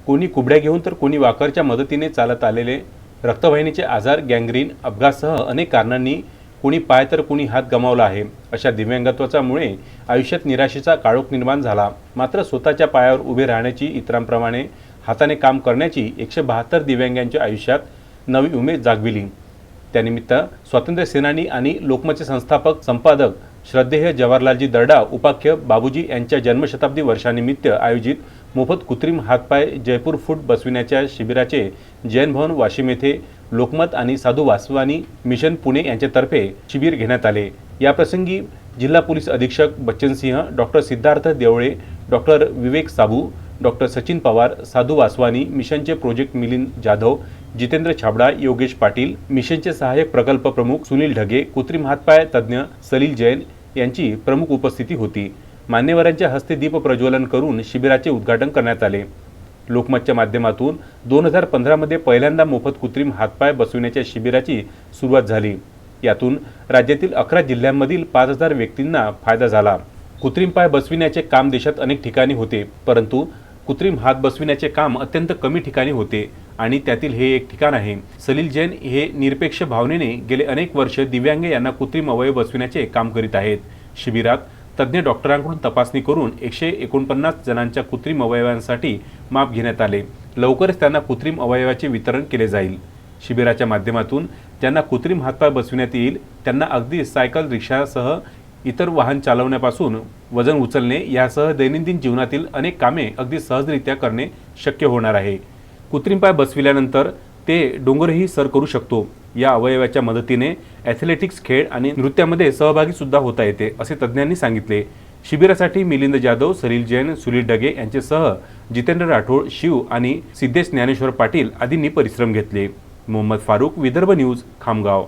कोणी कुबड्या घेऊन तर कोणी वाकरच्या मदतीने चालत आलेले रक्तवाहिनीचे आजार, गँग्रीन, अपघातसह अनेक कारणांनी कोणी पाय तर कोणी हात गमावला आहे। अशा दिव्यांगत्वामुळे आयुष्यात निराशेचा काळोख निर्माण झाला। मात्र स्वतःच्या पायावर उभे राहण्याची, इतरांप्रमाणे हाताने काम करण्याची 172 दिव्यांगांच्या आयुष्यात नवी उमेद जागविली। त्यानिमित्त स्वातंत्र्य सेनानी आणि लोकमतचे संस्थापक संपादक श्रद्धेय जवाहरलालजी दर्डा उपाख्य बाबूजी यांच्या जन्मशताब्दी वर्षानिमित्त आयोजित मोफत कृत्रिम हातपाय जयपूर फूट बसविण्याच्या शिबिराचे जैन भवन वाशिम येथे लोकमत आणि साधू वासवानी मिशन पुणे यांच्यातर्फे शिबिर घेण्यात आले। याप्रसंगी जिल्हा पोलीस अधीक्षक बच्चन सिंह, डॉक्टर सिद्धार्थ देवळे, डॉक्टर विवेक साबू, डॉक्टर सचिन पवार, साधू वासवानी मिशनचे प्रोजेक्ट मिलिंद जाधव, जितेंद्र छाबड़ा, योगेश पाटील, मिशनचे सहाय्यक प्रकल्प प्रमुख सुनील ढगे, कृत्रिम हातपाय तज्ञ सलील जैन यांची प्रमुख उपस्थिती होती। मान्यवरांच्या हस्ते दीप प्रज्वलन करून शिबिराचे उद्घाटन करण्यात आले। लोकमतच्या माध्यमातून 2015 मध्ये पहिल्यांदा मोफत कृत्रिम हातपाय बसविण्याच्या शिबिराची सुरुवात झाली। यातून राज्यातील 11 जिल्ह्यांमधील 5000 व्यक्तींना फायदा झाला। कृत्रिम पाय बसविण्याचे काम देशात अनेक ठिकाणी होते, परंतु कृत्रिम हात बसविण्याचे काम अत्यंत कमी ठिकाणी होते आणि त्यातील हे एक ठिकाण आहे। सलील जैन हे निरपेक्ष भावनेने गेले अनेक वर्ष दिव्यांग यांना कृत्रिम अवयव बसविण्याचे काम करीत आहेत। शिबिरात तज्ञ डॉक्टरांकडून तपासणी करून 149 जणांच्या कृत्रिम अवयवांसाठी माप घेण्यात आले। लवकरच त्यांना कृत्रिम अवयवाचे वितरण केले जाईल। शिबिराच्या माध्यमातून ज्यांना कृत्रिम हातपाय बसविण्यात येईल त्यांना अगदी सायकल, रिक्षासह इतर वाहन चालवण्यापासून वजन उचलणे यासह दैनंदिन जीवनातील अनेक कामे अगदी सहजरित्या करणे शक्य होणार आहे। कृत्रिम पाय बसविल्यानंतर ते डोंगरही सर करू शकतो। या अवयवाच्या मदतीने ॲथलेटिक्स, खेळ आणि नृत्यामध्ये सहभागी सुद्धा होता येते, असे तज्ज्ञांनी सांगितले। शिबिरासाठी मिलिंद जाधव, सलील जैन, सुनील ढगे यांच्यासह जितेंद्र राठोड, शिव आणि सिद्धेश ज्ञानेश्वर पाटील आदींनी परिश्रम घेतले। मोहम्मद फारूक, विदर्भ न्यूज, खामगाव।